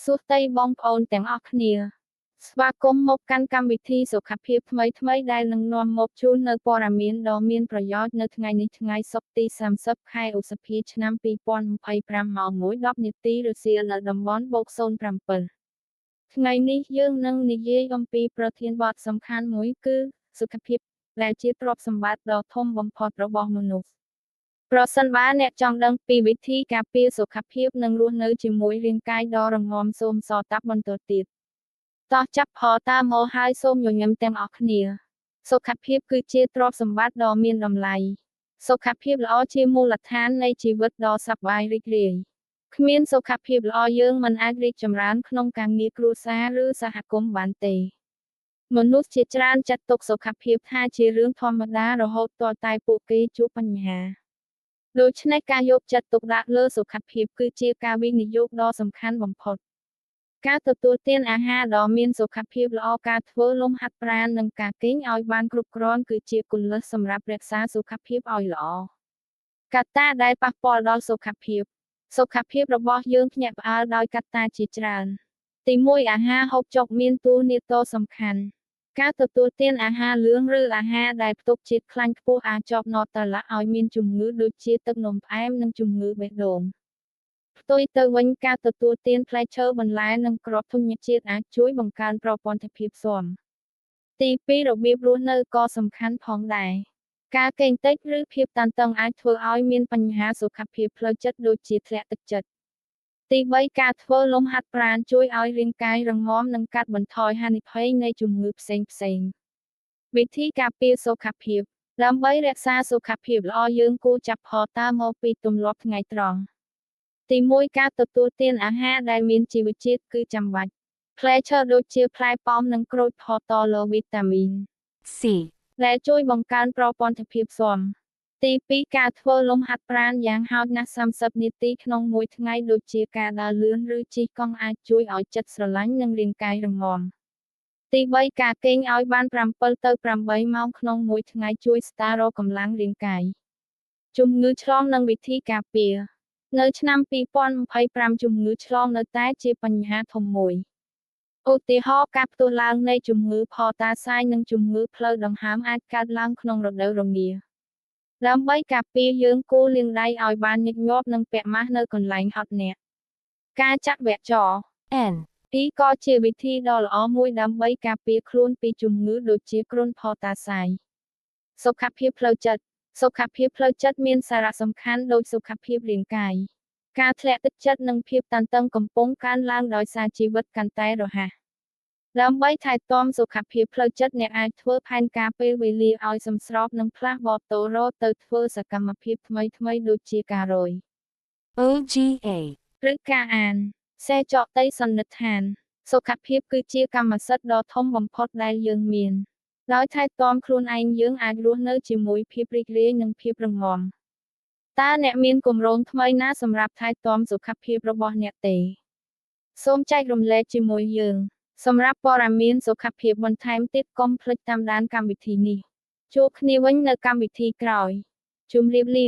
សួស្តីបងប្អូនទាំងអស់គ្នាស្វាគមន៍មកកាន់កម្មវិធីសុខភាពថ្មីដែលនឹងនាំមកជូននូវព័ត៌មានដ៏មានប្រយោជន៍នៅថ្ងៃនេះថ្ងៃសុក្រទី30ខែឧសភាឆ្នាំ2025ម៉ោង 1:10 នាទីរសៀលនៅតំបន់បូក07ថ្ងៃនេះយើងនឹងនិយាយអំពីប្រធានបទសំខាន់មួយគឺសុខភាពដែលជាទ្រព្យសម្បត្តិដ៏ធំបំផុតរបស់មនុស្សប្រសិនបើអ្នកចង់ដឹងពីវិធីការពារសុខភាពនិងរស់នៅជាមួយរាងកាយដ៏រឹងមាំសូមសរតាប់បន្តទៀតតោះចាប់ផតាមមកហើយសូមញញឹមទាំងអស់គ្នាសុខភាពគឺជាទ្រព្យសម្បត្តិដ៏មានតម្លៃសុខភាពល្អជាមូលដ្ឋាននៃជីវិតដ៏សប្បាយរីករាយគ្មានសុខភាពល្អយើងមិនអាចរីកចម្រើនក្នុងការងារគ្រួសារឬសហគមន៍បានទេមនុស្សជាច្រើនចាត់ទុកសុខភាពថាជារឿងធម្មតារហូតទាល់តែពួកគេជួបបញ្ហាដូច្នេះការយកចិត្តទុកដាក់លើសុខភាពគឺជាការវិនិយោគដ៏សំខាន់បំផុតការទទួលទានអាហារដ៏មានសុខភាពល្អការធ្វើលំហាត់ប្រាណនិងការគេងឲ្យបានគ្រប់គ្រាន់គឺជាគន្លឹះសម្រាប់រក្សាសុខភាពឲ្យល្អកត្តាដែលប៉ះពាល់ដល់សុខភាពរបស់យើងភ្ញាក់ផ្អើលដោយកត្តាជាច្រើនទី1អាហារហូបចុកមានតួនាទីសំខាន់ការទទួលទានអាហារលឿងឬអាហារដែលផ្ទុកជាតិខ្លាញ់ខ្ពស់អាចជាប់ណតឡាឲ្យមានជំងឺដូចជាទឹកនោមផ្អែមនិងជំងឺបេះដូងផ្ទុយទៅវិញការទទួលទានផ្លែឈើបន្លែនិងគ្រាប់ធញ្ញជាតិអាចជួយបង្កើនប្រព័ន្ធភាពស៊ាំទី2របៀបរស់នៅក៏សំខាន់ផងដែរការគេងតិចឬភាពតានតឹងអាចធ្វើឲ្យមានបញ្ហាសុខភាពផ្លូវចិត្តដូចជាធ្លាក់ទឹកចិត្តទី3ការធ្វើលំហាត់ប្រាណជួយឲ្យរាងកាយរឹងមាំនិងកាត់បន្ថយហានិភ័យនៃជំងឺផ្សេងៗវិធីការពារសុខភាពដើម្បីរក្សាសុខភាពល្អយើងគួរចាប់ផតតាមមកពីទម្លាប់ថ្ងៃត្រង់ទី1ការទទួលទានអាហារដែលមានជីវជាតិគឺចាំបាច់ផ្លែឈើដូចជាផ្លែប៉ោមនិងក្រូចផតលើវីតាមីន C ដែលជួយបង្កើនប្រព័ន្ធភាពស៊ាំទី2ការធ្វើលំហាត់ប្រាណយ៉ាងហោចណាស់30នាទីក្នុងមួយថ្ងៃដូចជាការដើរលឿនឬជិះកង់អាចជួយឲ្យចិត្តស្រឡាញ់និងរាងកាយរឹងមាំទី3ការគេងឲ្យបាន7ទៅ8ម៉ោងក្នុងមួយថ្ងៃជួយស្តារកម្លាំងរាងកាយជំងឺឆ្លងនិងវិធីការពារនៅឆ្នាំ2025ជំងឺឆ្លងនៅតែជាបញ្ហាធំមួយឧទាហរណ៍ការផ្ទុះឡើងនៃជំងឺផតាសាយនិងជំងឺផ្លូវដង្ហើមអាចកើតឡើងក្នុងរដូវរងាដើម្បីការពារយើងគួរលាងដៃឲ្យបានញឹកញាប់និងពាក់ម៉ាស់នៅកន្លែងហត់អ្នកការចាក់វ៉ាក់ច N ពីក៏ជាវិធីដ៏ល្អមួយដើម្បីការពារខ្លួនពីជំងឺដូចជាគ្រុនផតាសាយសុខភាពផ្លូវចិត្តមានសារៈសំខាន់ដូចសុខភាពរាងកាយការធ្លាក់ទឹកចិត្តនិងភាពតានតឹងកំពុងកើនឡើងដោយសារជីវិតកាន់តែរហ័សដើម្បីថែទាំសុខភាពផ្លូវចិត្តអ្នកអាចធ្វើផែនការពេលវេលាឲ្យសមស្របនិងផ្លាស់ប្តូរទៅធ្វើសកម្មភាពថ្មីដូចជាការរយ OGA ឬការអានសេចក្តីសន្និដ្ឋានសុខភាពគឺជាកម្មសិទ្ធិដ៏ធំបំផុតដែលយើងមានដោយថែទាំខ្លួនឯងយើងអាចរស់នៅជាមួយភាពរីករាយនិងភាពរឹងមាំតើអ្នកមានគម្រោងថ្មីណាសម្រាប់ថែទាំសុខភាពរបស់អ្នកទេសូមចែករំលែកជាមួយយើងសម្រាប់ព័ត៌មានសុខភាពបន្ថែមទៀតកុំភ្លេចតាមដានកម្មវិធីនេះជួបគ្នាវិញនៅកម្មវិធីក្រោយជម្រាបលា